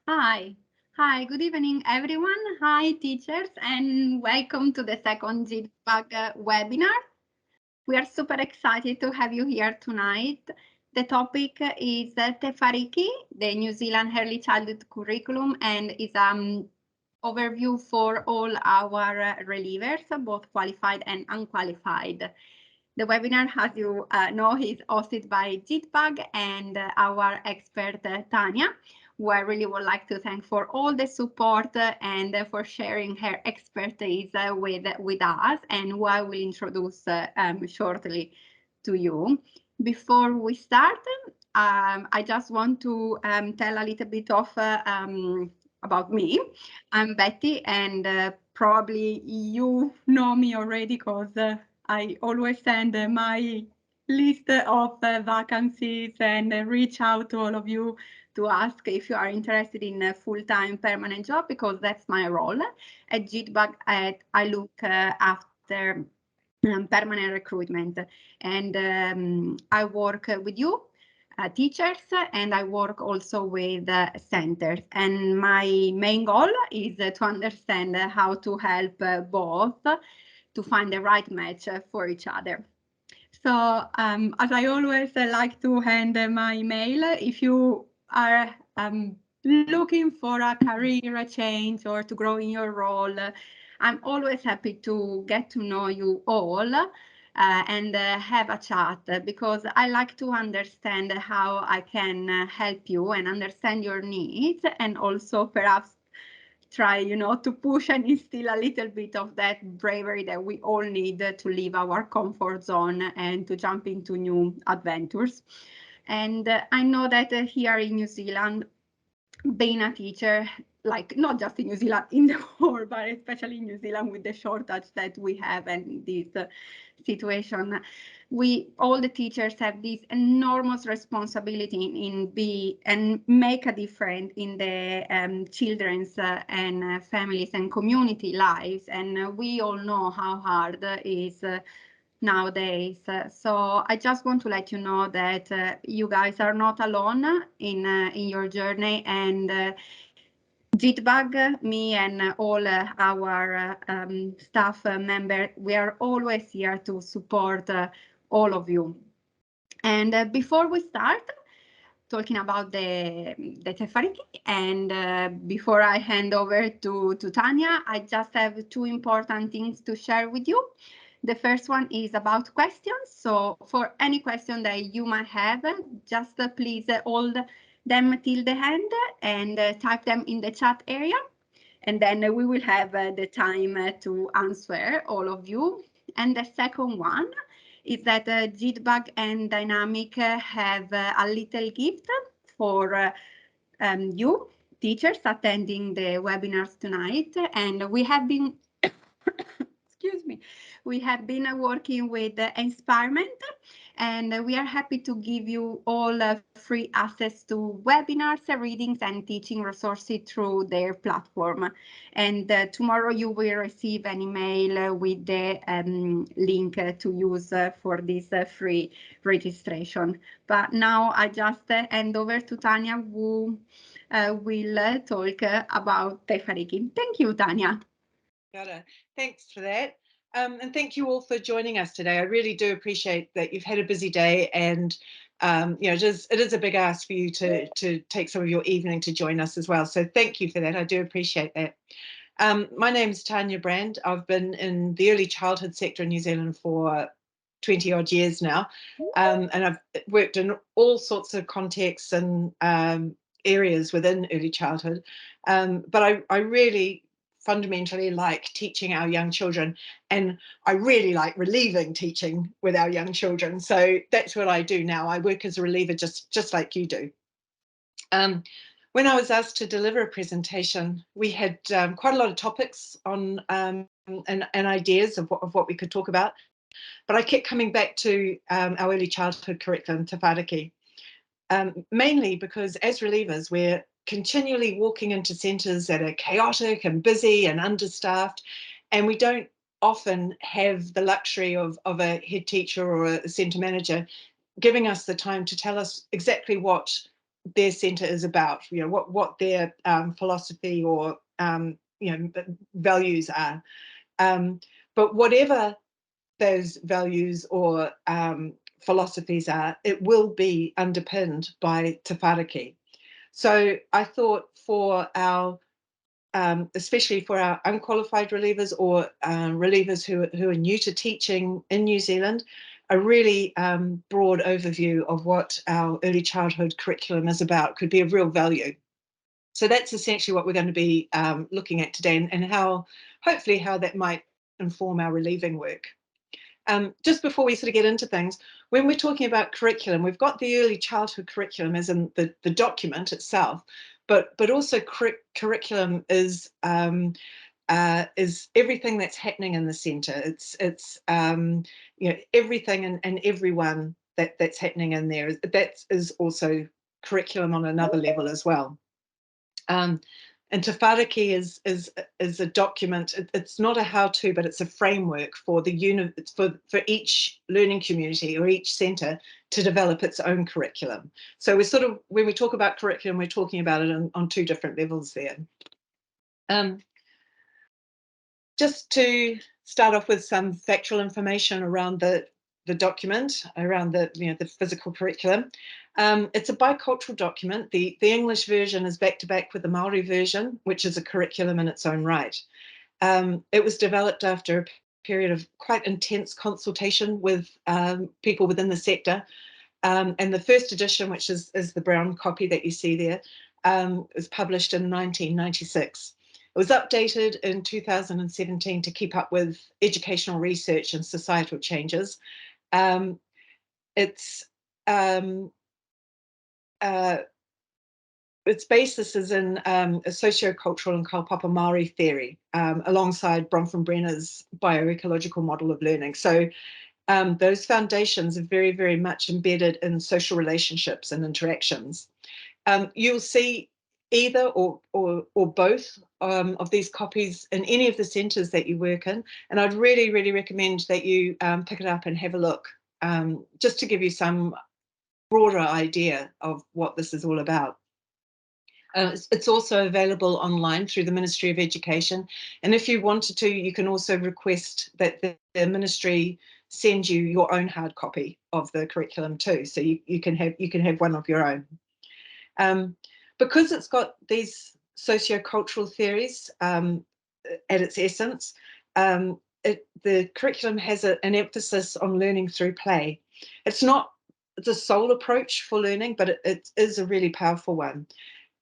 Hi. Hi, good evening, everyone. Hi, teachers, and welcome to the second JITBAG webinar. We are super excited to have you here tonight. The topic is Tefariki, the New Zealand Early Childhood Curriculum, and is overview for all our relievers, both qualified and unqualified. The webinar, as you know, is hosted by JITBAG and our expert Tanya, who I really would like to thank for all the support and for sharing her expertise with us, and who I will introduce shortly to you. Before we start, I just want to tell a little bit of about me. I'm Betty, and probably you know me already because I always send my list of vacancies and reach out to all of you to ask if you are interested in a full-time permanent job, because that's my role. At JITBAG, I look after permanent recruitment, and I work with you teachers, and I work also with centers. And my main goal is to understand how to help both to find the right match for each other. So as I always like to hand my email, if you are looking for a career change or to grow in your role, I'm always happy to get to know you all and have a chat, because I like to understand how I can help you and understand your needs, and also perhaps try, to push and instill a little bit of that bravery that we all need to leave our comfort zone and to jump into new adventures. And I know that here in New Zealand, being a teacher, like not just in New Zealand, in the world, but especially in New Zealand with the shortage that we have and this situation, we all the teachers have this enormous responsibility in be and make a difference in the children's and families and community lives, and we all know how hard it is nowadays. So I just want to let you know that you guys are not alone in your journey, and JITBAG, me and all our staff members, we are always here to support all of you. And before we start talking about the Tefariki, and before I hand over to Tanya, I just have two important things to share with you. The first one is about questions. So for any question that you might have, just please hold them till the end and type them in the chat area. And then we will have the time to answer all of you. And the second one is that JITBAG and Dynamic have a little gift for you teachers attending the webinars tonight. And we have been excuse me, we have been working with Inspirement, and we are happy to give you all free access to webinars, readings, and teaching resources through their platform. And tomorrow you will receive an email with the link to use for this free registration. But now I just hand over to Tanya, who will talk about Tefariki. Thank you, Tanya. Got it. Thanks for that. And thank you all for joining us today. I really do appreciate that you've had a busy day, and it is a big ask for you to take some of your evening to join us as well. So thank you for that. I do appreciate that. My name's Tanya Brand. I've been in the early childhood sector in New Zealand for 20 odd years now, and I've worked in all sorts of contexts and areas within early childhood. But I really fundamentally like teaching our young children, and I really like relieving teaching with our young children. So that's what I do now. I work as a reliever just like you do. When I was asked to deliver a presentation, we had quite a lot of topics on and ideas of what we could talk about, but I kept coming back to our early childhood curriculum, Te Whāriki, mainly because as relievers, we're continually walking into centres that are chaotic and busy and understaffed, and we don't often have the luxury of a head teacher or a centre manager giving us the time to tell us exactly what their centre is about, what their philosophy or values are. But whatever those values or philosophies are, it will be underpinned by Te Whāriki. So I thought for our especially for our unqualified relievers or relievers who are new to teaching in New Zealand, a really broad overview of what our early childhood curriculum is about could be of real value. So that's essentially what we're going to be looking at today, and how, hopefully, how that might inform our relieving work. Just before we sort of get into things, when we're talking about curriculum, we've got the early childhood curriculum as in the document itself, but also curriculum is everything that's happening in the centre. It's everything and everyone that's happening in there. That is also curriculum on another level as well. And Te Whāriki is a document. It's not a how-to, but it's a framework for for each learning community or each centre to develop its own curriculum. So we're sort of, when we talk about curriculum, we're talking about it on two different levels there. Just to start off with some factual information around the document, around the physical curriculum. It's a bicultural document. The English version is back to back with the Maori version, which is a curriculum in its own right. It was developed after a period of quite intense consultation with people within the sector. And the first edition, which is the brown copy that you see there, was published in 1996. It was updated in 2017 to keep up with educational research and societal changes. Its basis is in a sociocultural and kaupapa Maori theory, alongside Bronfenbrenner's bioecological model of learning. So those foundations are very, very much embedded in social relationships and interactions. You'll see either or both of these copies in any of the centres that you work in, and I'd really, really recommend that you pick it up and have a look, just to give you some broader idea of what this is all about. It's also available online through the Ministry of Education, and if you wanted to, you can also request that the ministry send you your own hard copy of the curriculum too, so you can have one of your own. Because it's got these sociocultural theories at its essence, the curriculum has an emphasis on learning through play. It's not the sole approach for learning, but it is a really powerful one.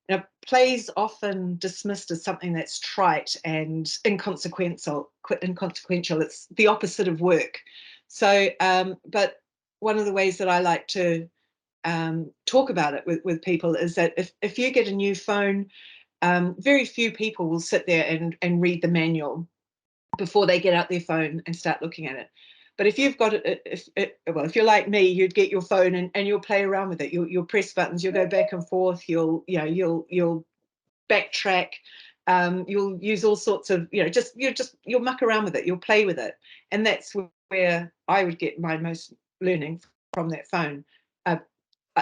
Now, play is often dismissed as something that's trite and inconsequential. It's the opposite of work. So, but one of the ways that I like to talk about it with people is that if you get a new phone, very few people will sit there and read the manual before they get out their phone and start looking at it. But if you've got it, if you're like me, you'd get your phone and you'll play around with it. You'll press buttons, you'll go back and forth, you'll backtrack, you'll use all sorts of, you'll muck around with it, you'll play with it. And that's where I would get my most learning from that phone.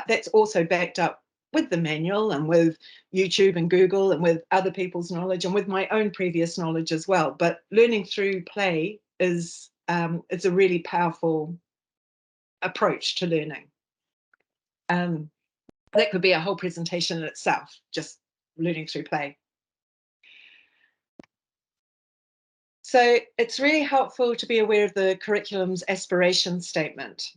That's also backed up with the manual and with YouTube and Google and with other people's knowledge and with my own previous knowledge as well. But learning through play is it's a really powerful approach to learning. That could be a whole presentation in itself, just learning through play. So it's really helpful to be aware of the curriculum's aspiration statement.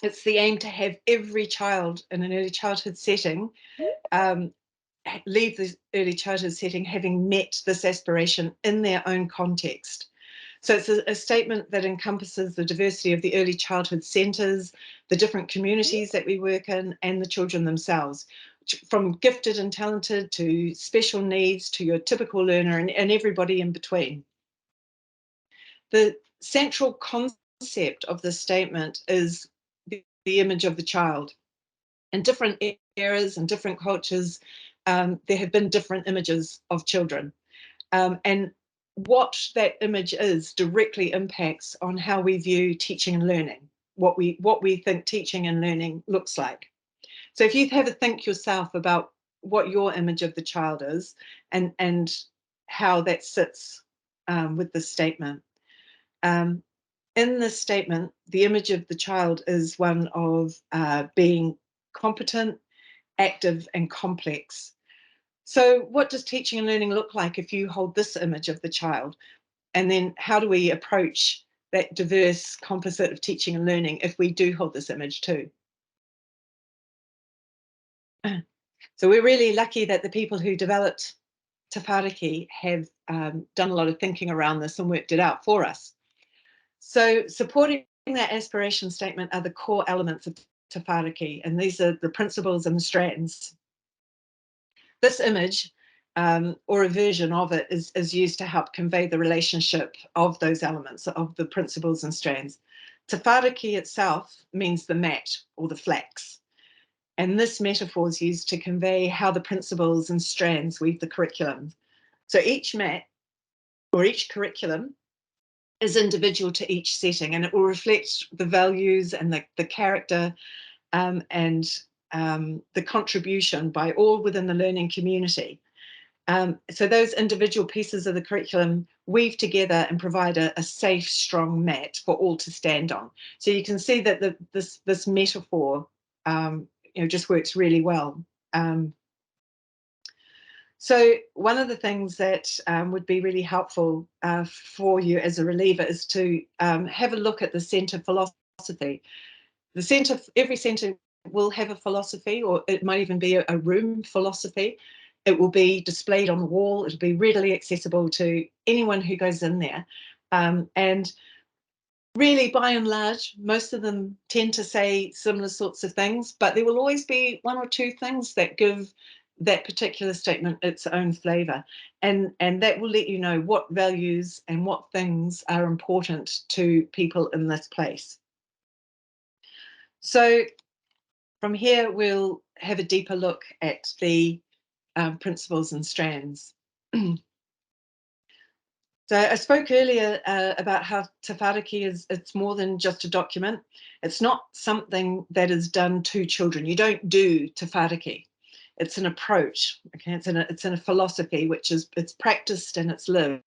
It's the aim to have every child in an early childhood setting leave the early childhood setting having met this aspiration in their own context. So it's a statement that encompasses the diversity of the early childhood centres, the different communities that we work in, and the children themselves, from gifted and talented to special needs to your typical learner and everybody in between. The central concept of this statement is the image of the child. In different eras and different cultures, there have been different images of children. And what that image is directly impacts on how we view teaching and learning, what we think teaching and learning looks like. So if you have a think yourself about what your image of the child is, and how that sits with this statement. In this statement, the image of the child is one of being competent, active, and complex. So what does teaching and learning look like if you hold this image of the child? And then how do we approach that diverse composite of teaching and learning if we do hold this image too? So we're really lucky that the people who developed Te Whāriki have done a lot of thinking around this and worked it out for us. So supporting that aspiration statement are the core elements of Te Whāriki, and these are the principles and the strands. This image, or a version of it, is used to help convey the relationship of those elements, of the principles and strands. Te Whāriki itself means the mat or the flax. And this metaphor is used to convey how the principles and strands weave the curriculum. So each mat or each curriculum is individual to each setting, and it will reflect the values and the character and the contribution by all within the learning community. So those individual pieces of the curriculum weave together and provide a safe, strong mat for all to stand on. So you can see that this metaphor just works really well. So one of the things that would be really helpful for you as a reliever is to have a look at the centre philosophy. The centre, every centre will have a philosophy, or it might even be a room philosophy. It will be displayed on the wall. It'll be readily accessible to anyone who goes in there. And really, by and large, most of them tend to say similar sorts of things, but there will always be one or two things that give that particular statement its own flavour. And that will let you know what values and what things are important to people in this place. So from here, we'll have a deeper look at the principles and strands. So I spoke earlier about how Te Whāriki it's more than just a document. It's not something that is done to children. You don't do Te Whāriki. It's an approach. Okay, it's in a philosophy which is it's practiced and it's lived.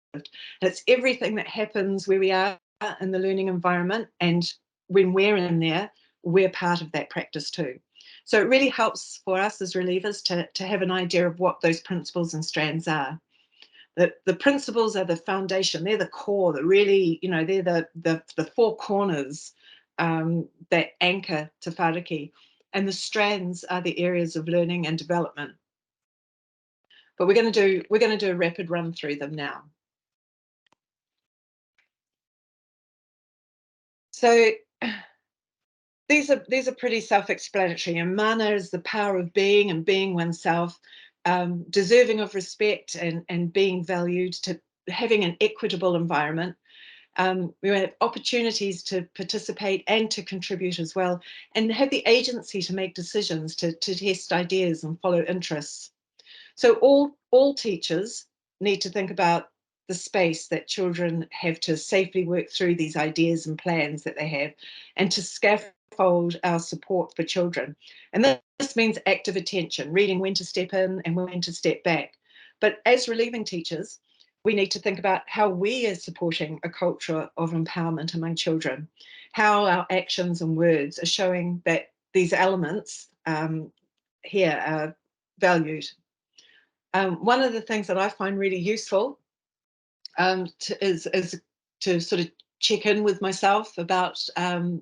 It's everything that happens where we are in the learning environment, and when we're in there, we're part of that practice too. So it really helps for us as relievers to have an idea of what those principles and strands are. The principles are the foundation. They're the core. That really, they're the four corners that anchor Te Whāriki, and the strands are the areas of learning and development. But we're going to do a rapid run through them now. So these are pretty self-explanatory. And mana is the power of being and being oneself, deserving of respect and being valued, to having an equitable environment. We have opportunities to participate and to contribute as well, and have the agency to make decisions, to test ideas and follow interests. So all teachers need to think about the space that children have to safely work through these ideas and plans that they have, and to scaffold our support for children. And this means active attention, reading when to step in and when to step back. But as relieving teachers, we need to think about how we are supporting a culture of empowerment among children, how our actions and words are showing that these elements here are valued. One of the things that I find really useful is to sort of check in with myself about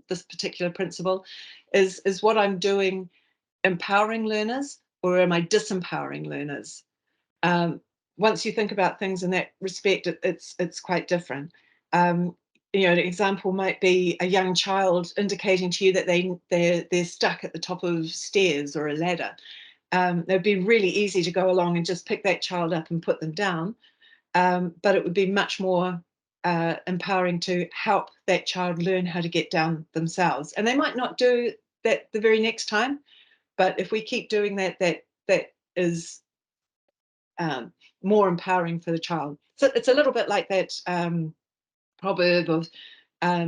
this particular principle is what I'm doing empowering learners, or am I disempowering learners? Once you think about things in that respect, it's quite different. An example might be a young child indicating to you that they're stuck at the top of stairs or a ladder. It would be really easy to go along and just pick that child up and put them down, but it would be much more empowering to help that child learn how to get down themselves. And they might not do that the very next time, but if we keep doing that, that is more empowering for the child. So it's a little bit like that proverb of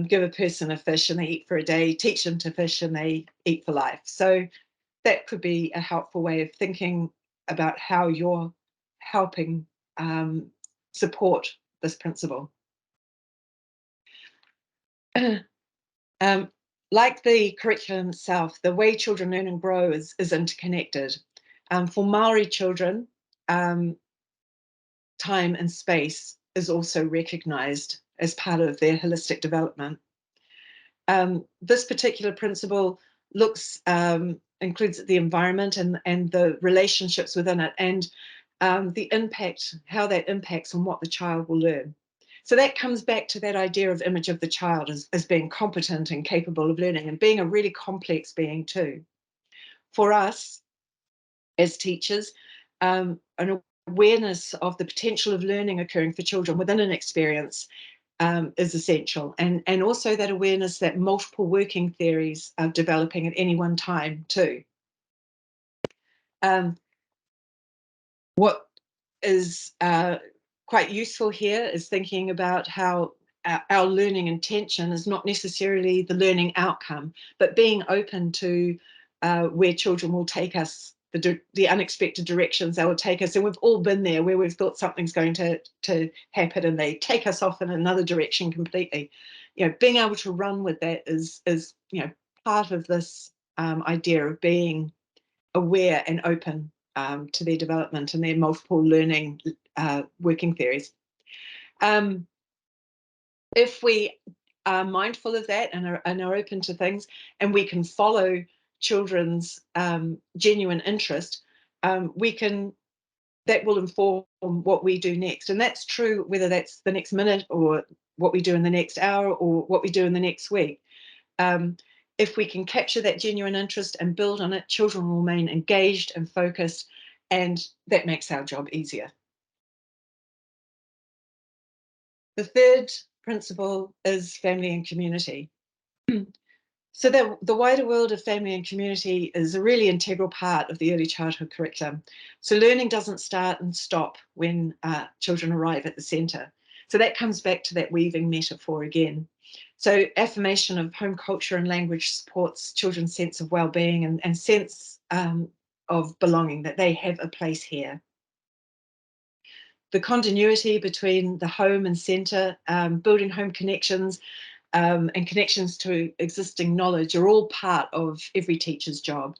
give a person a fish and they eat for a day, teach them to fish and they eat for life. So that could be a helpful way of thinking about how you're helping support this principle. Like the curriculum itself, the way children learn and grow is interconnected. For Maori children, time and space is also recognised as part of their holistic development. This particular principle includes the environment and the relationships within it, and the impact, how that impacts on what the child will learn. So that comes back to that idea of image of the child as being competent and capable of learning, and being a really complex being too. For us as teachers, an awareness of the potential of learning occurring for children within an experience is essential, and also that awareness that multiple working theories are developing at any one time too. What is quite useful here is thinking about how our learning intention is not necessarily the learning outcome, but being open to where children will take us, the unexpected directions they will take us. And we've all been there where we've thought something's going to happen and they take us off in another direction completely. Being able to run with that is part of this idea of being aware and open to their development and their multiple learning working theories. If we are mindful of that and are open to things, and we can follow children's genuine interest, that will inform what we do next. And that's true whether that's the next minute or what we do in the next hour or what we do in the next week. If we can capture that genuine interest and build on it, children will remain engaged and focused, and that makes our job easier. The third principle is family and community. So the wider world of family and community is a really integral part of the early childhood curriculum. So learning doesn't start and stop when children arrive at the centre. So that comes back to that weaving metaphor again. So affirmation of home culture and language supports children's sense of well-being and sense of belonging, that they have a place here. The continuity between the home and centre, building home connections, and connections to existing knowledge are all part of every teacher's job.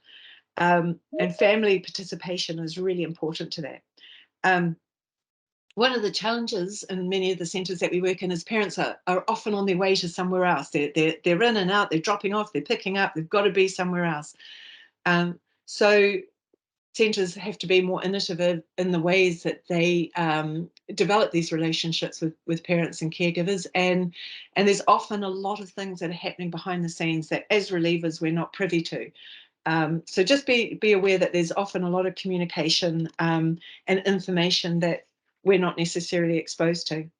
And family participation is really important to that. One of the challenges in many of the centres that we work in is parents are often on their way to somewhere else. They're in and out, they're dropping off, they're picking up, they've got to be somewhere else. So centres have to be more innovative in the ways that they develop these relationships with parents and caregivers, and there's often a lot of things that are happening behind the scenes that as relievers we're not privy to. So just be aware that there's often a lot of communication and information that we're not necessarily exposed to.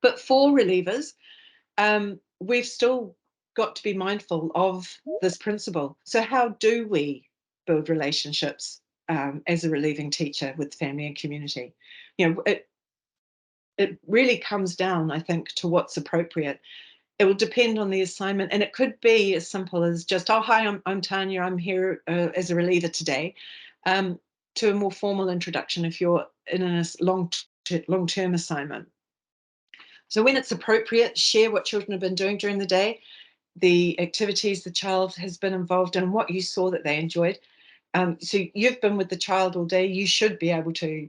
But for relievers, we've still got to be mindful of this principle. So how do we build relationships as a relieving teacher with family and community? It really comes down, I think, to what's appropriate. It will depend on the assignment, and it could be as simple as just, oh, hi, I'm Tanya, I'm here as a reliever today, to a more formal introduction if you're in a long-term assignment. So when it's appropriate, share what children have been doing during the day, the activities the child has been involved in, what you saw that they enjoyed. So you've been with the child all day, you should be able to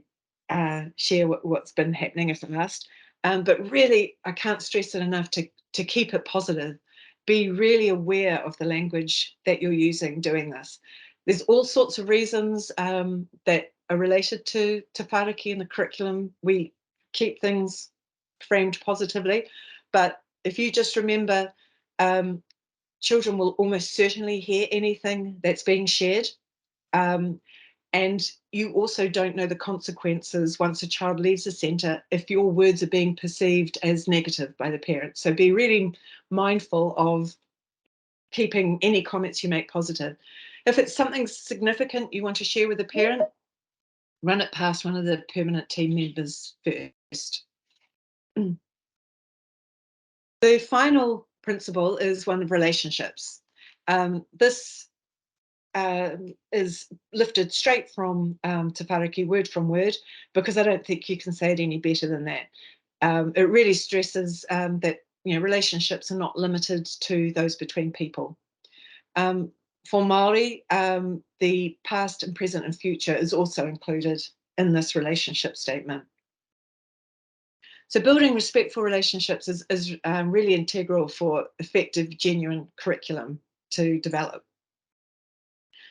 share what's been happening if asked. But really, I can't stress it enough to keep it positive. Be really aware of the language that you're using doing this. There's all sorts of reasons that are related to whāriki and the curriculum. We keep things framed positively, but if you just remember, children will almost certainly hear anything that's being shared. And you also don't know the consequences once a child leaves the centre if your words are being perceived as negative by the parents. So be really mindful of keeping any comments you make positive. If it's something significant you want to share with a parent, run it past one of the permanent team members first. The final principle is one of relationships. This is lifted straight from Te Whāriki, word from word, because I don't think you can say it any better than that. It really stresses that relationships are not limited to those between people. For Māori, the past and present and future is also included in this relationship statement. So building respectful relationships is really integral for effective, genuine curriculum to develop.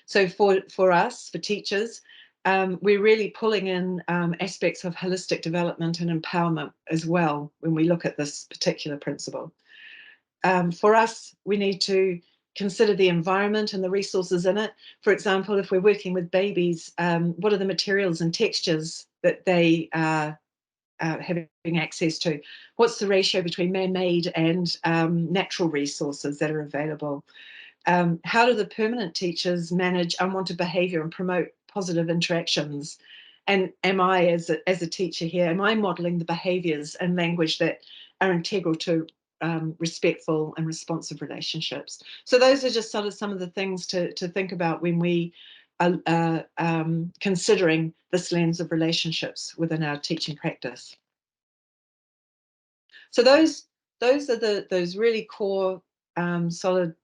So for us, for teachers, we're really pulling in aspects of holistic development and empowerment as well when we look at this particular principle. For us, we need to consider the environment and the resources in it. For example, if we're working with babies, what are the materials and textures that they are having access to? What's the ratio between man-made and natural resources that are available? How do the permanent teachers manage unwanted behaviour and promote positive interactions? And am I, as a teacher here, am I modelling the behaviours and language that are integral to respectful and responsive relationships? So those are just sort of some of the things to think about when we are considering this lens of relationships within our teaching practice. So those are those really core solid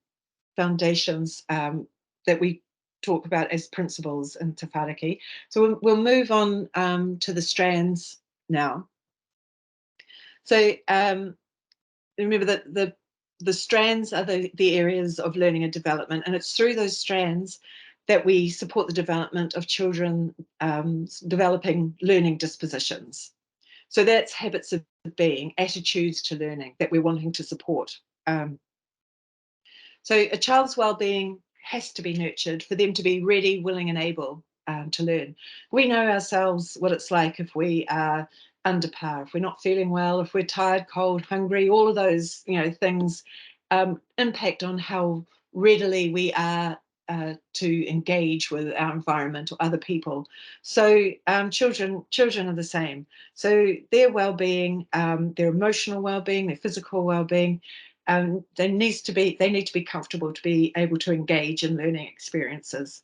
foundations that we talk about as principles in Te Whāriki. So we'll move on to the strands now. So remember that the strands are the areas of learning and development, and it's through those strands that we support the development of children developing learning dispositions. So that's habits of being, attitudes to learning that we're wanting to support. So a child's well-being has to be nurtured for them to be ready, willing and able to learn. We know ourselves what it's like if we are under par, if we're not feeling well, if we're tired, cold, hungry, all of those things impact on how readily we are to engage with our environment or other people. So children are the same. So their well-being, their emotional well-being, their physical well-being, they need to be comfortable to be able to engage in learning experiences.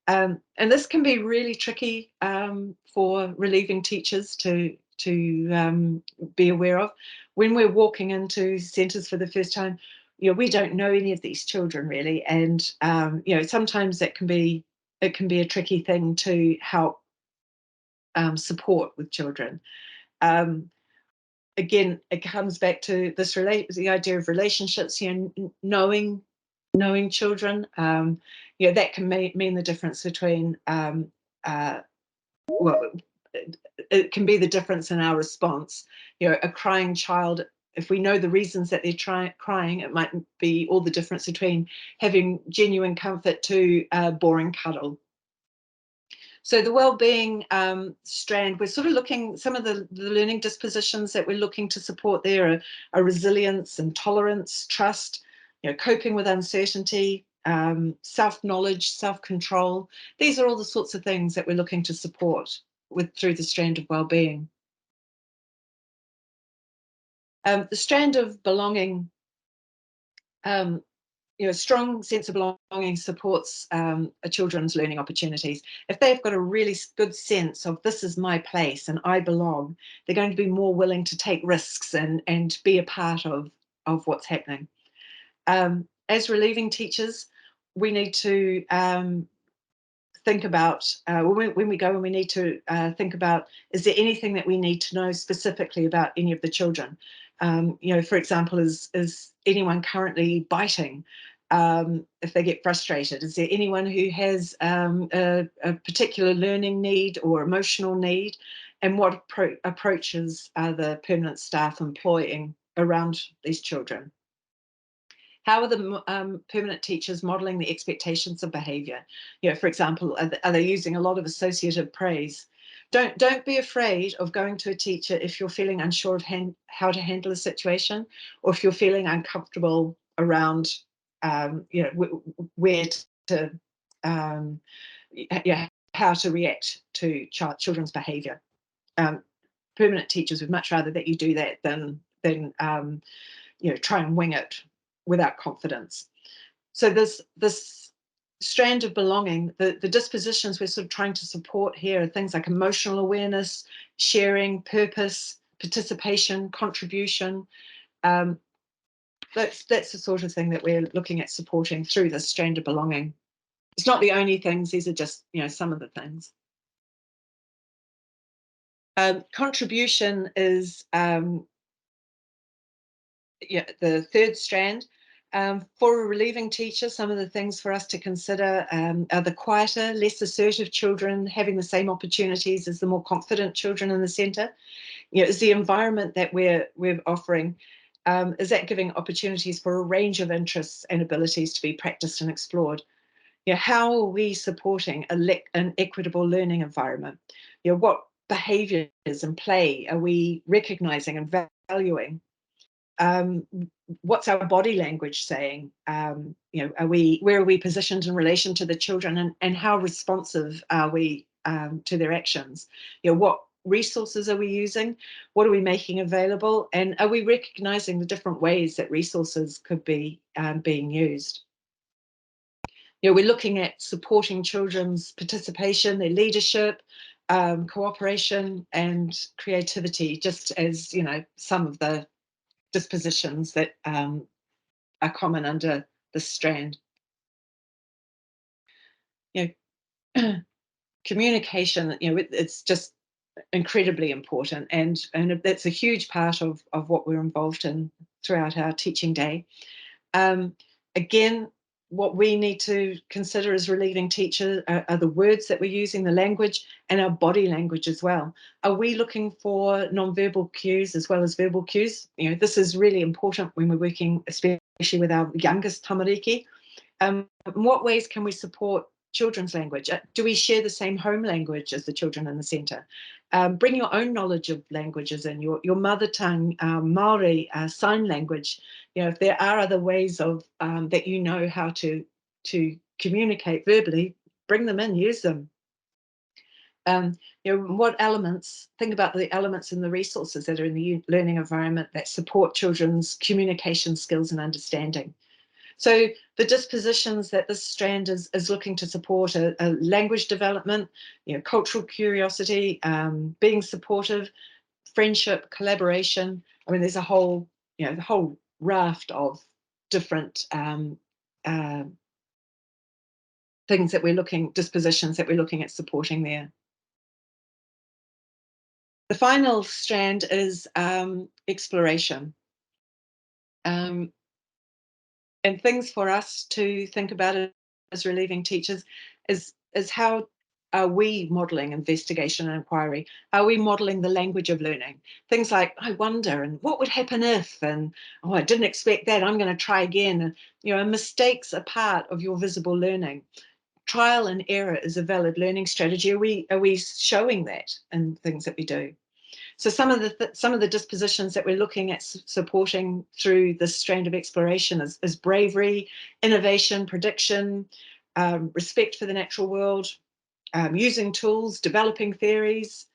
And this can be really tricky for relieving teachers to be aware of. When we're walking into centres for the first time, we don't know any of these children really, and sometimes it can be a tricky thing to help support with children. Again, it comes back to the idea of relationships. Knowing children. That can mean the difference between well, it can be the difference in our response. A crying child, if we know the reasons that they're crying, it might be all the difference between having genuine comfort to a boring cuddle. So the well-being strand, we're sort of looking, some of the learning dispositions that we're looking to support there are resilience and tolerance, trust, coping with uncertainty, self-knowledge, self-control. These are all the sorts of things that we're looking to support through the strand of well-being. The strand of belonging, a strong sense of belonging supports a children's learning opportunities. If they've got a really good sense of this is my place and I belong, they're going to be more willing to take risks and be a part of what's happening. As relieving teachers, we need to think about when we go and we need to think about, is there anything that we need to know specifically about any of the children? For example, is anyone currently biting if they get frustrated? Is there anyone who has a particular learning need or emotional need? And what approaches are the permanent staff employing around these children? How are the permanent teachers modelling the expectations of behaviour? For example, are they using a lot of associative praise? Don't be afraid of going to a teacher if you're feeling unsure of how to handle a situation, or if you're feeling uncomfortable around, where to, how to react to children's behaviour. Permanent teachers would much rather that you do that than try and wing it without confidence. So this strand of belonging, the dispositions we're sort of trying to support here are things like emotional awareness, sharing, purpose, participation, contribution. Um, that's the sort of thing that we're looking at supporting through this strand of belonging. It's not the only things, these are just, some of the things. Contribution is the third strand. For a relieving teacher, some of the things for us to consider are the quieter, less assertive children having the same opportunities as the more confident children in the centre. Is the environment that we're offering, is that giving opportunities for a range of interests and abilities to be practiced and explored? How are we supporting an equitable learning environment? What behaviours and play are we recognising and valuing? What's our body language saying? Where are we positioned in relation to the children, and how responsive are we to their actions? What resources are we using? What are we making available? And are we recognizing the different ways that resources could be being used? We're looking at supporting children's participation, their leadership, cooperation, and creativity, just as some of the dispositions that are common under this strand. Communication, it's just incredibly important, and that's a huge part of what we're involved in throughout our teaching day. Again, what we need to consider as relieving teachers are the words that we're using, the language, and our body language as well. Are we looking for non-verbal cues as well as verbal cues? This is really important when we're working, especially with our youngest tamariki. In what ways can we support children's language? Do we share the same home language as the children in the centre? Bring your own knowledge of languages in, your mother tongue, Maori, sign language. If there are other ways of that how to communicate verbally, bring them in, use them. What elements, think about the elements and the resources that are in the learning environment that support children's communication skills and understanding. So the dispositions that this strand is looking to support are language development, cultural curiosity, being supportive, friendship, collaboration. I mean, there's a whole, the whole raft of different dispositions that we're looking at supporting there. The final strand is exploration. And things for us to think about as relieving teachers is how are we modelling investigation and inquiry? Are we modelling the language of learning? Things like, I wonder, and what would happen if, and oh, I didn't expect that, I'm going to try again. And, mistakes are part of your visible learning. Trial and error is a valid learning strategy. Are we showing that in things that we do? So some of the dispositions that we're looking at supporting through this strand of exploration is bravery, innovation, prediction, respect for the natural world, using tools, developing theories,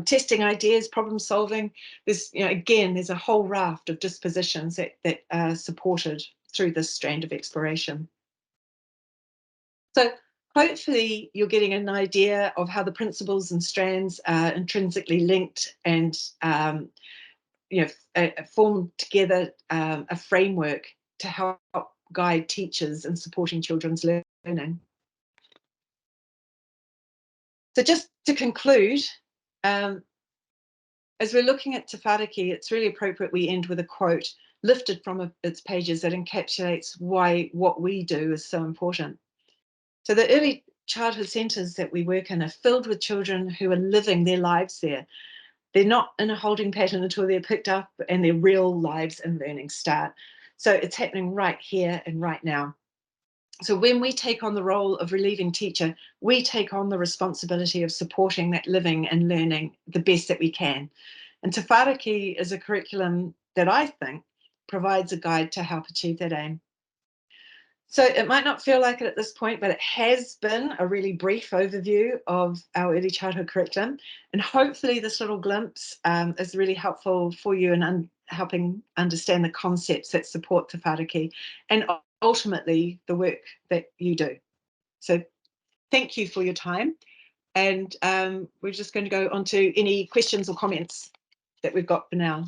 testing ideas, problem solving. There's there's a whole raft of dispositions that are supported through this strand of exploration. So hopefully you're getting an idea of how the principles and strands are intrinsically linked and form together a framework to help guide teachers in supporting children's learning. So just to conclude, as we're looking at Te Whāriki, it's really appropriate we end with a quote lifted from its pages that encapsulates why what we do is so important. So the early childhood centres that we work in are filled with children who are living their lives there. They're not in a holding pattern until they're picked up and their real lives and learning start. So it's happening right here and right now. So when we take on the role of relieving teacher, we take on the responsibility of supporting that living and learning the best that we can. And Te Whāriki is a curriculum that I think provides a guide to help achieve that aim. So it might not feel like it at this point, but it has been a really brief overview of our early childhood curriculum. And hopefully this little glimpse is really helpful for you in helping understand the concepts that support Te Whāriki. And ultimately the work that you do. So thank you for your time. And we're just going to go on to any questions or comments that we've got for now.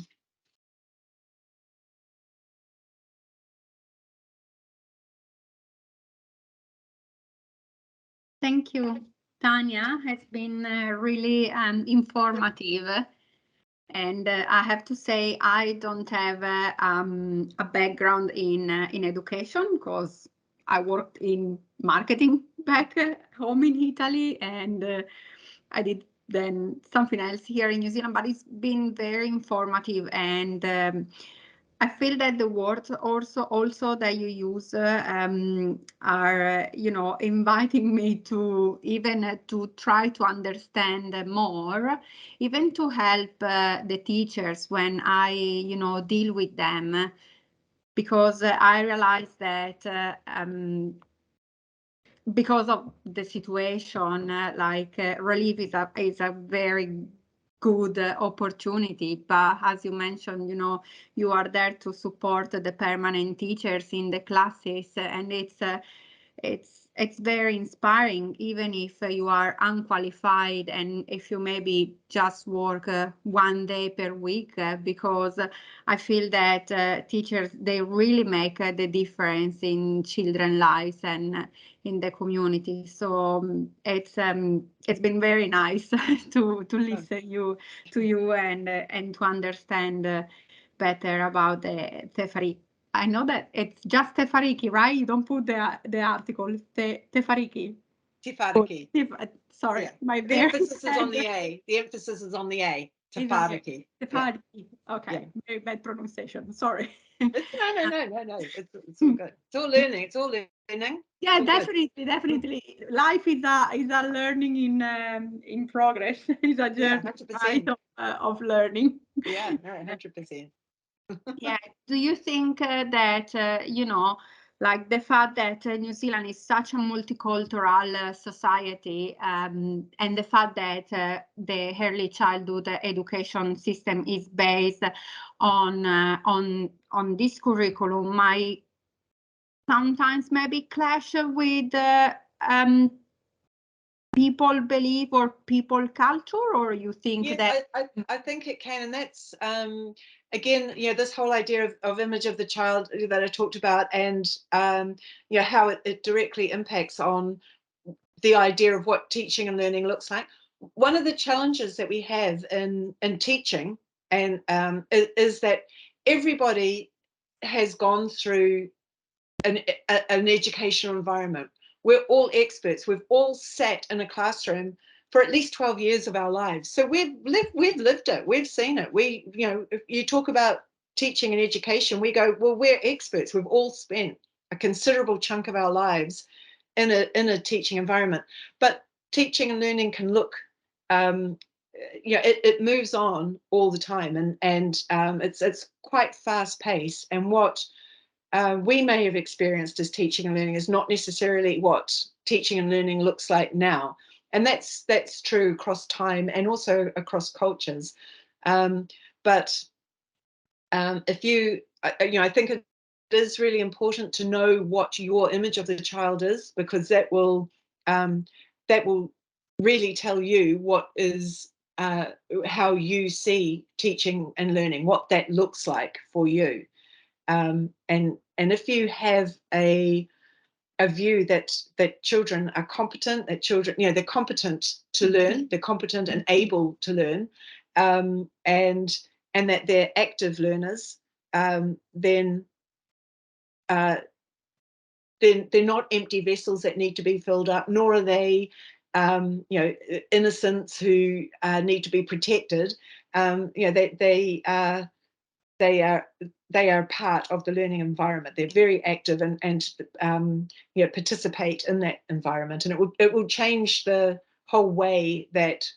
Thank you, Tanya. Has been really informative. And I have to say, I don't have a background in education because I worked in marketing back home in Italy, and I did then something else here in New Zealand. But it's been very informative, and I feel that the words also that you use are inviting me to even to try to understand more, even to help the teachers when I deal with them, because I realize that because of the situation, relief is a very good opportunity. But as you mentioned, you are there to support the permanent teachers in the classes, and it's very inspiring, even if you are unqualified and if you maybe just work 1 day per week, because I feel that teachers, they really make the difference in children's lives and in the community. So it's been very nice to listen to you and to understand better about the Tefari. I know that it's just Tefariki, right? You don't put the article Tefariki. Te whāriki. Sorry, Yeah. my The very emphasis is on bad the A. The emphasis is on the A. Te is on the whāriki. Yeah. Tefariki. Okay, Yeah. very bad pronunciation. Sorry. No. It's all good. It's all learning. It's all learning. It's Yeah, all good. definitely. Life is a learning in progress. It's a Yeah, journey, right, 100%. of learning. Yeah, no, 100%. Yeah. Do you think that like the fact that New Zealand is such a multicultural society, and the fact that the early childhood education system is based on this curriculum might sometimes maybe clash with people belief or people culture, or you think Yes, that I think it can, and that's again, this whole idea of image of the child that I talked about, and how it directly impacts on the idea of what teaching and learning looks like. One of the challenges that we have in teaching and is that everybody has gone through an educational environment. We're all experts. We've all sat in a classroom for at least 12 years of our lives. So we've lived it. We've seen it. If you talk about teaching and education, we go, well, we're experts. We've all spent a considerable chunk of our lives in a teaching environment. But teaching and learning can look, it moves on all the time, and it's quite fast paced. And what we may have experienced as teaching and learning is not necessarily what teaching and learning looks like now. And that's true across time and also across cultures. But if I think it is really important to know what your image of the child is, because that will really tell you what is how you see teaching and learning, what that looks like for you. And if you have a view that children are competent, that children, they're competent to learn, they're competent and able to learn, and that they're active learners, then uh, they're not empty vessels that need to be filled up, nor are they innocents who need to be protected. They are part of the learning environment. They're very active and participate in that environment, and it will change the whole way that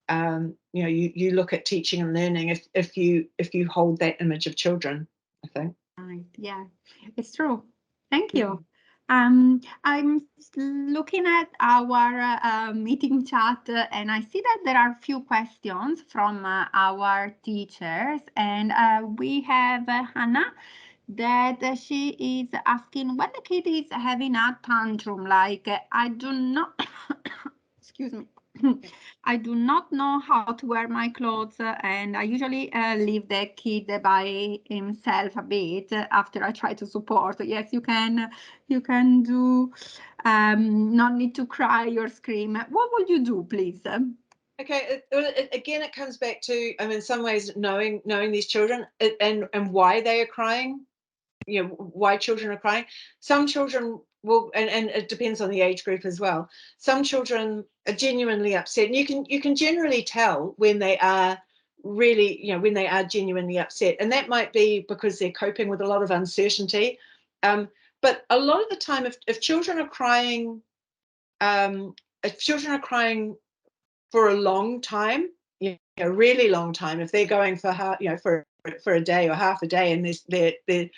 you look at teaching and learning if you hold that image of children, I think. right, yeah, it's true. Thank you. Mm. I'm looking at our meeting chat, and I see that there are a few questions from our teachers, and we have Hannah that she is asking when the kid is having a tantrum, like I do not, excuse me, I do not know how to wear my clothes, and I usually leave the kid by himself a bit after I try to support. Yes, you can do. Not need to cry or scream. What would you do, please? Okay, again, it comes back to, I mean, in some ways, knowing these children and why they are crying. You know, why children are crying. Some children will, and it depends on the age group as well. Some children are genuinely upset, and you can generally tell when they are really, you know, when they are genuinely upset, and that might be because they're coping with a lot of uncertainty. But a lot of the time, if children are crying, if children are crying for a long time, you know, really long time, if they're going for you know, for a day or half a day, and they're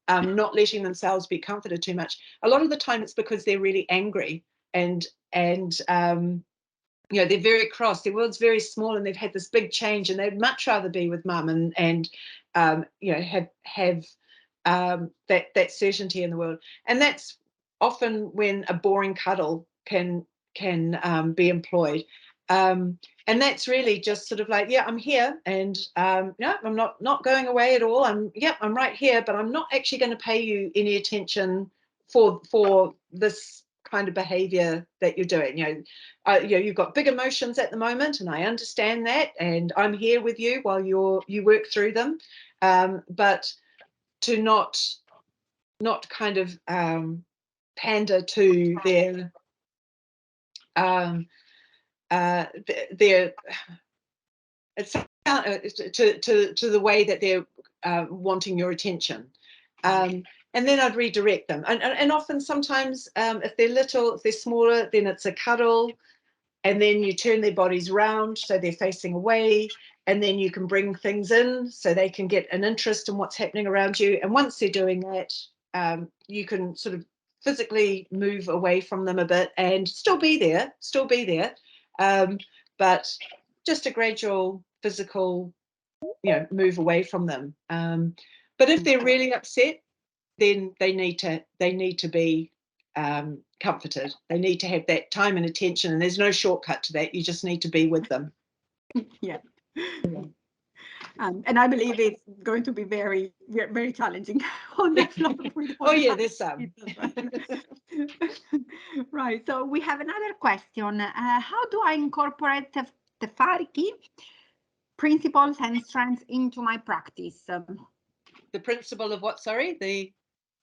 not letting themselves be comforted too much, a lot of the time it's because they're really angry, and you know, they're very cross. Their world's very small, and they've had this big change, and they'd much rather be with mum and you know, have that certainty in the world. And that's often when a boring cuddle can be employed. And that's really just sort of like, yeah, I'm here, and no, I'm not going away at all. I'm right here, but I'm not actually going to pay you any attention for this kind of behavior that you're doing. You know, you've got big emotions at the moment, and I understand that, and I'm here with you while you work through them. But to not kind of pander to um, their it's to the way that they're wanting your attention. And then I'd redirect them. And often, sometimes, if they're little, if they're smaller, then it's a cuddle, and then you turn their bodies round so they're facing away, and then you can bring things in so they can get an interest in what's happening around you. And once they're doing that, you can sort of physically move away from them a bit and still be there, but just a gradual physical, you know, move away from them. But if they're really upset, then they need to be comforted. They need to have that time and attention, and there's no shortcut to that. You just need to be with them. Yeah. And I believe it's going to be very, very challenging on the floor with all Oh the yeah, other there's some. kids as well. Right. So we have another question. How do I incorporate the Farki principles and strengths into my practice? The principle of what? Sorry,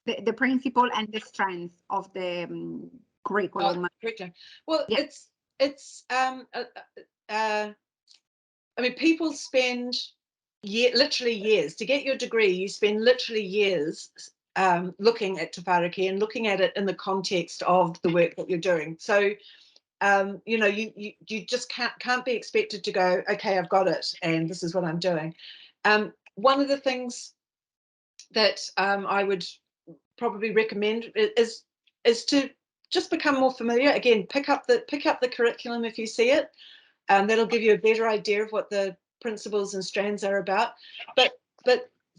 The principle and the strengths of the curriculum. curriculum. Well, Yeah. it's I mean, people spend literally years to get your degree. You spend literally years looking at Te Whāriki and looking at it in the context of the work that you're doing. So you know, you just can't be expected to go, okay, I've got it, and this is what I'm doing. One of the things that I would probably recommend is to just become more familiar. Again, pick up the curriculum if you see it. That'll give you a better idea of what the principles and strands are about. But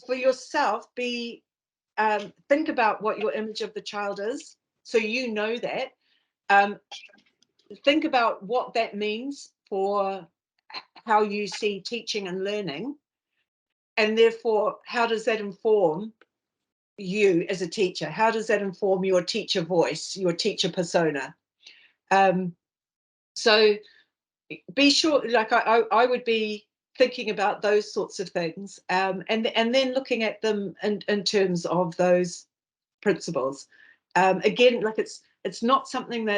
for yourself, think about what your image of the child is, so you know that. Think about what that means for how you see teaching and learning, and therefore, how does that inform you as a teacher? How does that inform your teacher voice, your teacher persona? So be sure, like I would be thinking about those sorts of things, and then looking at them in terms of those principles. Again, like it's not something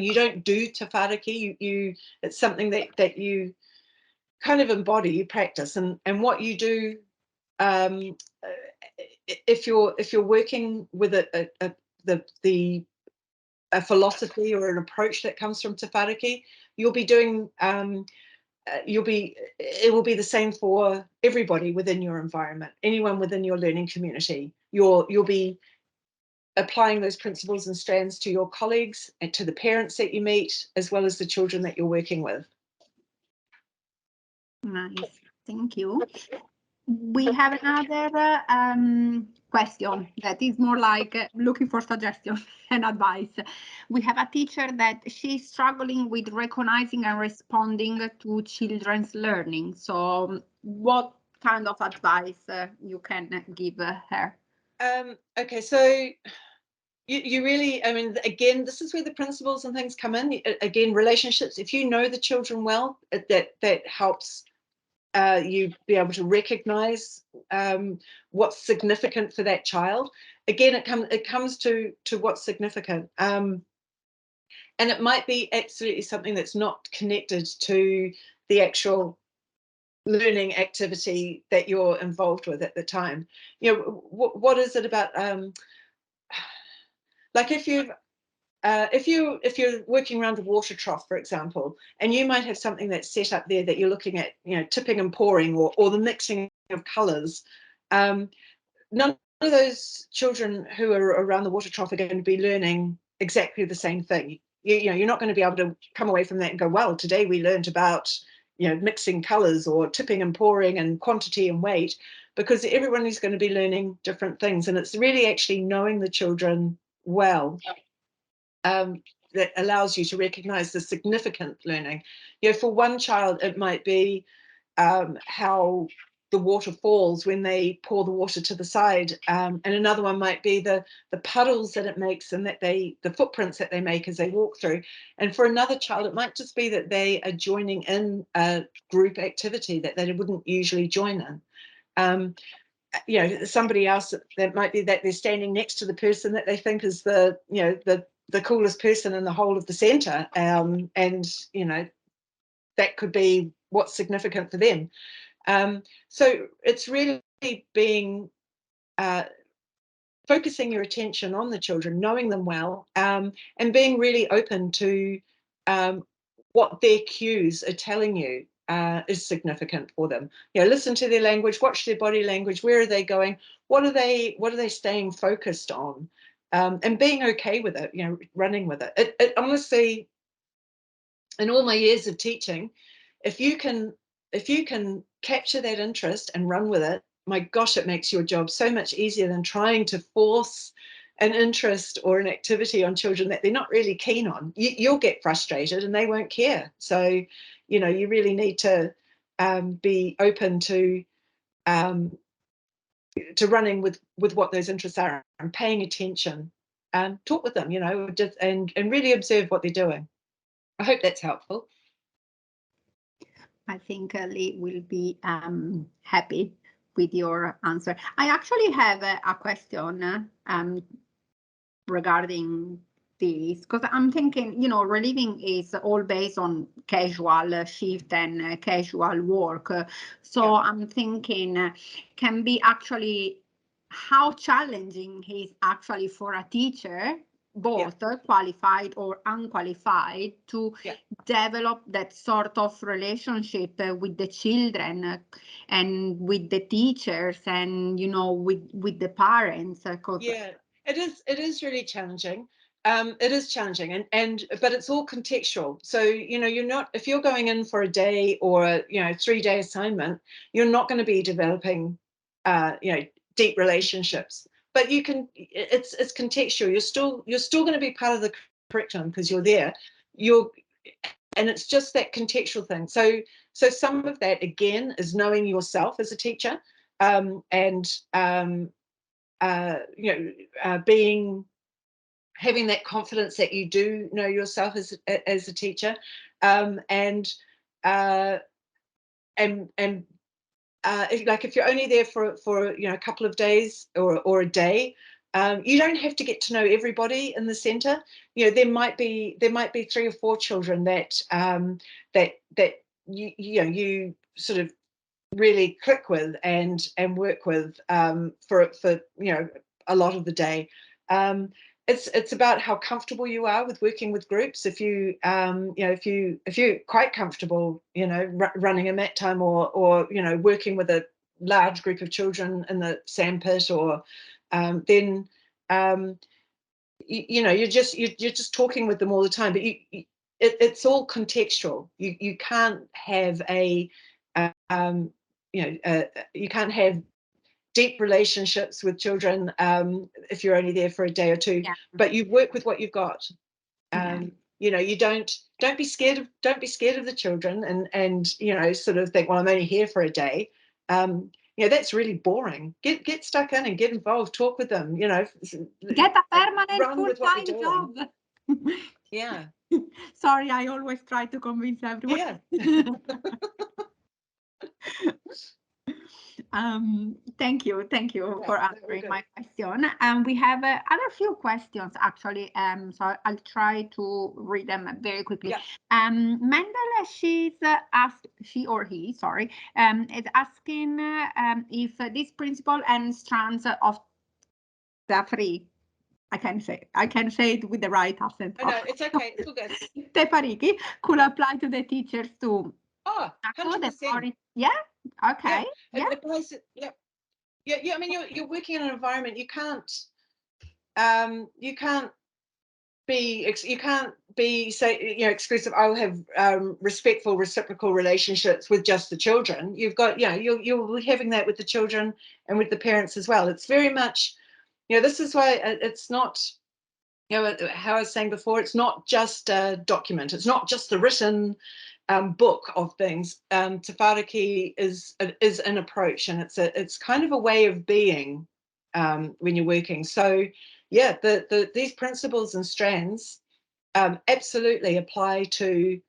you don't do Te Whāriki. It's something that you kind of embody, you practice, and what you do. Um, if you're working with a philosophy or an approach that comes from Te Whāriki, you'll be doing it will be the same for everybody within your environment, anyone within your learning community. You'll be applying those principles and strands to your colleagues and to the parents that you meet, as well as the children that you're working with. Nice. Thank you. We have another question that is more like looking for suggestions and advice. We have a teacher that she's struggling with recognizing and responding to children's learning. So, what kind of advice you can give her? Okay, so you really, I mean, again, this is where the principles and things come in. Again, relationships. If you know the children well, that helps you be able to recognize what's significant for that child. Again, it comes to what's significant, and it might be absolutely something that's not connected to the actual learning activity that you're involved with at the time. You know, what is it about? Like if you're working around a water trough, for example, and you might have something that's set up there that you're looking at, you know, tipping and pouring, or the mixing of colours. None of those children who are around the water trough are going to be learning exactly the same thing. You know, you're not going to be able to come away from that and go, well, today we learned about, you know, mixing colours or tipping and pouring and quantity and weight, because everyone is going to be learning different things, and it's really actually knowing the children well that allows you to recognize the significant learning. You know, for one child, it might be how the water falls when they pour the water to the side, and another one might be the puddles that it makes, and that the footprints that they make as they walk through. And for another child, it might just be that they are joining in a group activity that they wouldn't usually join in. You know, somebody else, that might be that they're standing next to the person that they think is the, you know, the coolest person in the whole of the center, and you know, that could be what's significant for them. So it's really being focusing your attention on the children, knowing them well, and being really open to what their cues are telling you is significant for them. You know, listen to their language, watch their body language. Where are they going? What are they staying focused on? And being okay with it. You know, running with it. It honestly, in all my years of teaching, if you can capture that interest and run with it, my gosh, it makes your job so much easier than trying to force an interest or an activity on children that they're not really keen on. You'll get frustrated and they won't care. So, you know, you really need to be open um, to running with what those interests are and paying attention. Talk with them, you know, just and really observe what they're doing. I hope that's helpful. I think Lee will be happy with your answer. I actually have a question regarding this, because I'm thinking, you know, relieving is all based on casual shift and casual work. So Yeah. I'm thinking can be actually how challenging is actually for a teacher, Yeah. both qualified or unqualified, to Yeah. develop that sort of relationship with the children and with the teachers and, you know, with the parents. 'Cause Yeah, it is really challenging. It is challenging, and but it's all contextual. So, you know, you're not, if you're going in for a day or a, you know, 3-day assignment, you're not going to be developing you know, deep relationships. But you can, it's contextual. You're still going to be part of the curriculum because you're there. You're And it's just that contextual thing. So some of that again is knowing yourself as a teacher, and you know, being, having that confidence that you do know yourself as a teacher, and uh, and if you're only there for you know, a couple of days or a day, you don't have to get to know everybody in the centre. You know, there might be 3 or 4 children that that you know, you sort of really click with and work with for you know, a lot of the day. It's about how comfortable you are with working with groups. If you you know, if you're quite comfortable, you know, running a mat time, or you know, working with a large group of children in the sandpit, or then you know, you're just talking with them all the time. But it's all contextual. You can't have a um, you can't have deep relationships with children if you're only there for a day or two. Yeah. But you work with what you've got. Yeah. You don't be scared of the children and sort of think, well, I'm only here for a day. That's really boring. Get stuck in and get involved, talk with them, Get a permanent run with what you're full-time doing. job. Yeah. Sorry, I always try to convince everyone. Yeah. Thank you Yeah, for answering my question. We have other few questions actually. So I'll try to read them very quickly. Yeah. Mendel, she or he, sorry, is asking if this principle and strands of the three. I can say it with the right accent. Oh, no, it's okay. It's all good. Tepariki could apply to the teachers too. Oh, 100%. Yeah. Okay. Yeah. Yeah. It applies to, yeah. Yeah. I mean, you're working in an environment. You can't say, exclusive. I'll have respectful, reciprocal relationships with just the children. You've got, you're having that with the children and with the parents as well. It's very much, this is why it's not, how I was saying before, it's not just a document. It's not just the written book of things. Te whāriki is an approach, and it's kind of a way of being when you're working. So yeah, these principles and strands absolutely apply to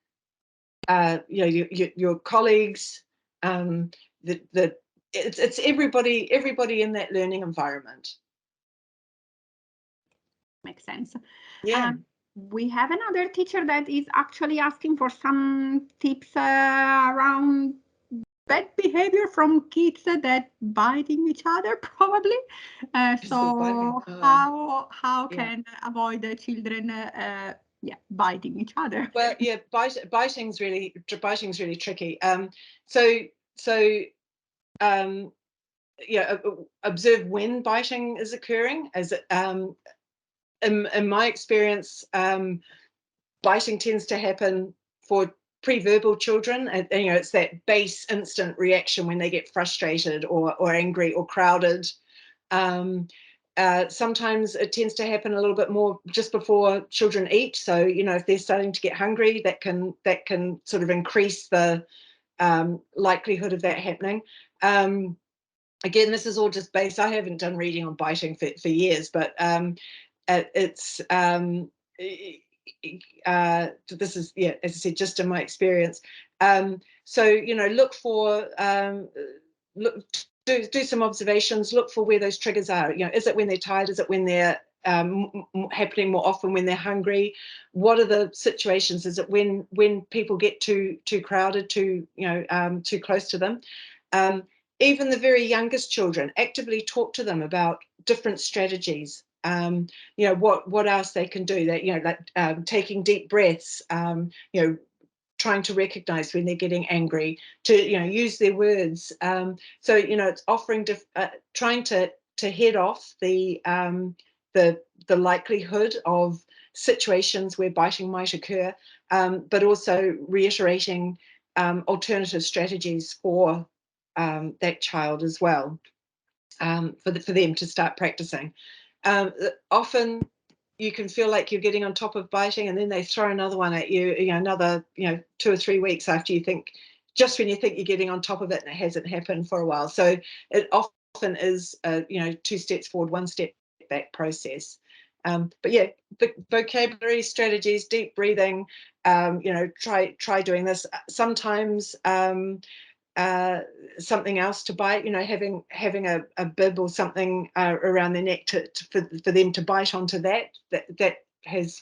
your colleagues. It's everybody in that learning environment. Makes sense. Yeah. We have another teacher that is actually asking for some tips around bad behavior from kids that biting each other, probably. So how can avoid the children biting each other? Well, yeah, biting's really tricky. Observe when biting is occurring. As in my experience, biting tends to happen for pre-verbal children. And, it's that base instant reaction when they get frustrated or angry or crowded. Sometimes it tends to happen a little bit more just before children eat. So, if they're starting to get hungry, that can sort of increase the likelihood of that happening. Again, this is all just based. I haven't done reading on biting for years, but it's this is, as I said, just in my experience. So look for do some observations. Look for where those triggers are. Is it when they're tired? Is it when they're happening more often when they're hungry? What are the situations? Is it when people get too crowded, too close to them? Even the very youngest children, actively talk to them about different strategies. What else they can do. That like taking deep breaths. Trying to recognize when they're getting angry, to use their words. So it's offering trying to head off the likelihood of situations where biting might occur, but also reiterating alternative strategies for that child as well, for them to start practicing. Often you can feel like you're getting on top of biting, and then they throw another one at you, another 2 or 3 weeks after just when you think you're getting on top of it, and it hasn't happened for a while. So it often is 2 steps forward, 1 step back process. But yeah, vocabulary strategies, deep breathing, try doing this. Sometimes something else to bite, having a bib or something around their neck for them to bite onto that has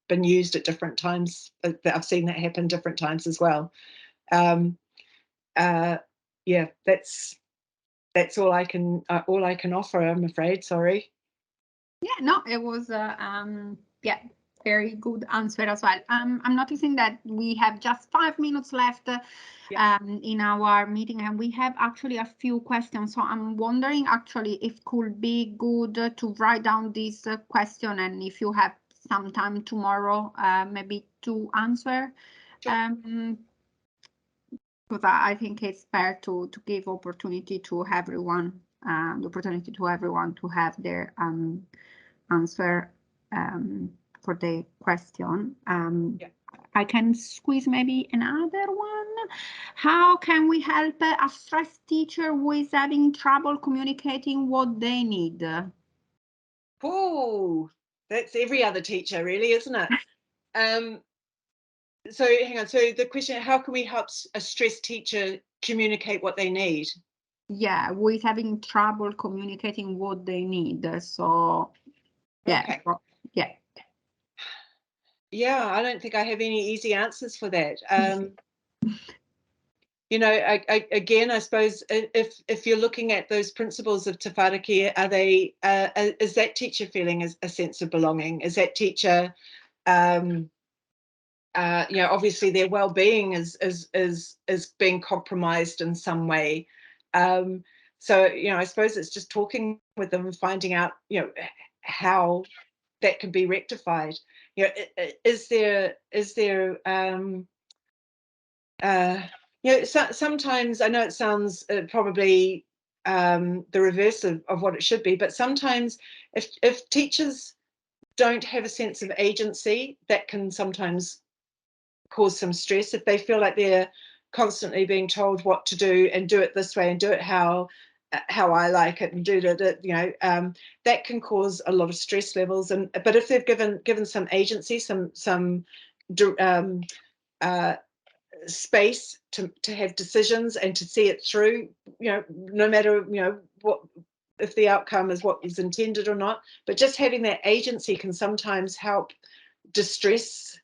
been used at different times. I've seen that happen different times as well. Yeah, that's all I can offer, I'm afraid. Sorry. Yeah, no, it was very good answer as well. I'm noticing that we have just 5 minutes left in our meeting, and we have actually a few questions. So I'm wondering actually if could be good to write down this question, and if you have some time tomorrow, maybe to answer. Sure. because I think it's fair to give opportunity to everyone, the opportunity to everyone to have their answer for the question. Yeah. I can squeeze maybe another one. How can we help a stressed teacher who is having trouble communicating what they need? Oh, that's every other teacher, really, isn't it? Um, so hang on. So the question: how can we help a stressed teacher communicate what they need? Yeah, who is having trouble communicating what they need. So yeah, Okay. yeah. Yeah, I don't think I have any easy answers for that. Again, I suppose if you're looking at those principles of Te Whāriki, are they is that teacher feeling a sense of belonging? Is that teacher, obviously their well-being is being compromised in some way. So I suppose it's just talking with them and finding out how that can be rectified. Is there sometimes I know it sounds probably the reverse of what it should be, but sometimes if teachers don't have a sense of agency, that can sometimes cause some stress. If they feel like they're constantly being told what to do and do it this way and do it how I like it and do it, that can cause a lot of stress levels. But if they've given some agency, some uh, space to have decisions and to see it through, no matter what, if the outcome is what was intended or not, but just having that agency can sometimes help de-stress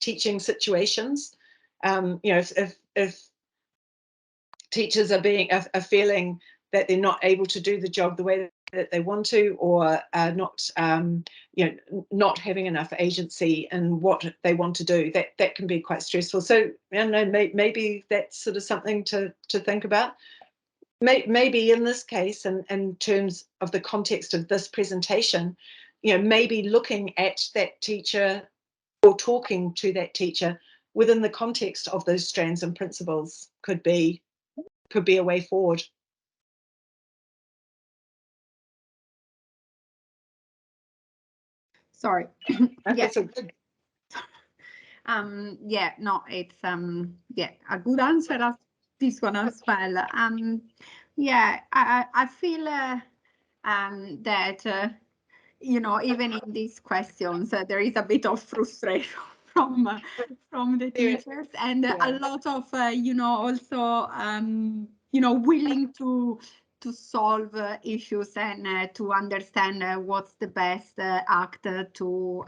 teaching situations. If teachers are feeling that they're not able to do the job the way that they want to, or not having enough agency in what they want to do, that can be quite stressful. So I don't know, maybe that's sort of something to think about. Maybe in this case, and in terms of the context of this presentation, maybe looking at that teacher or talking to that teacher within the context of those strands and principles could be a way forward. Sorry. Yeah. That's a good. Yeah, no, it's yeah, a good answer as this one as well. Yeah, I feel that even in these questions, there is a bit of frustration from the There, teachers, and a yeah. lot of also willing to solve issues and to understand what's the best act to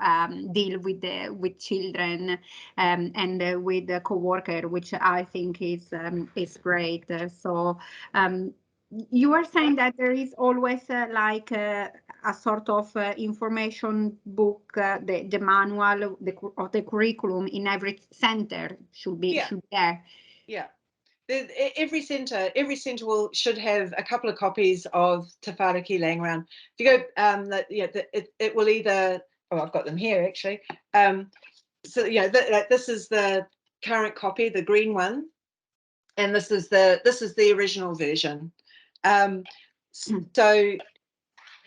deal with children and with the co-worker, which I think is great. So you were saying that there is always like a sort of information book, the manual of the curriculum in every center Yeah, should be there. yeah. Every centre should have a couple of copies of Te Whāriki laying around. If you go, it will either. Oh, I've got them here actually. So this is the current copy, the green one, and this is the original version. So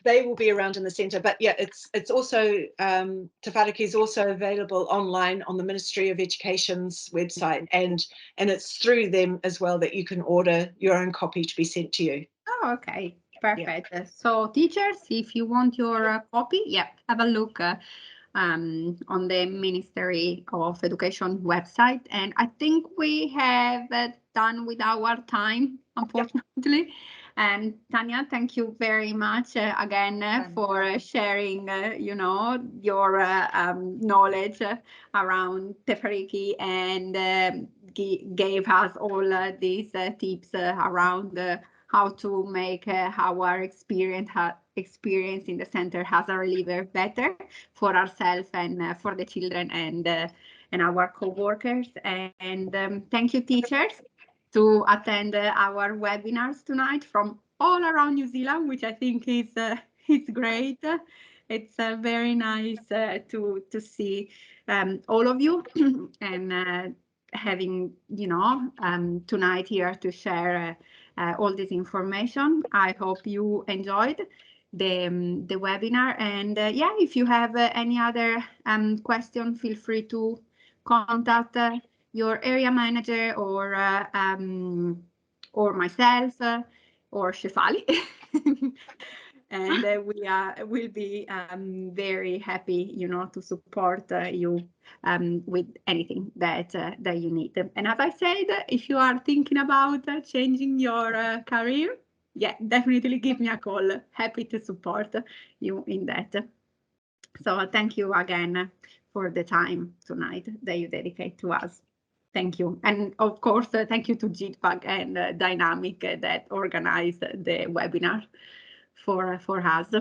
they will be around in the centre, but yeah, it's also Te Whāriki is also available online on the Ministry of Education's website, and it's through them as well that you can order your own copy to be sent to you. Oh, okay, Yeah. perfect. So teachers, if you want your copy, yeah, have a look on the Ministry of Education website. And I think we have done with our time, Yep. unfortunately. And Tanya, thank you very much again for sharing, your knowledge around Te Whāriki and gave us all these tips around how to make our experience in the center as a reliever better for ourselves and for the children and our co-workers. And thank you, teachers, to attend our webinars tonight from all around New Zealand, which I think is great. It's very nice to see all of you and having, tonight here to share all this information. I hope you enjoyed the webinar. And yeah, if you have any other question, feel free to contact your area manager or myself or Shefali. And will be very happy, to support you with anything that you need. And as I said, if you are thinking about changing your career, yeah, definitely give me a call. Happy to support you in that. So thank you again for the time tonight that you dedicate to us. Thank you. And of course, thank you to JITPAG and Dynamic that organized the webinar for us.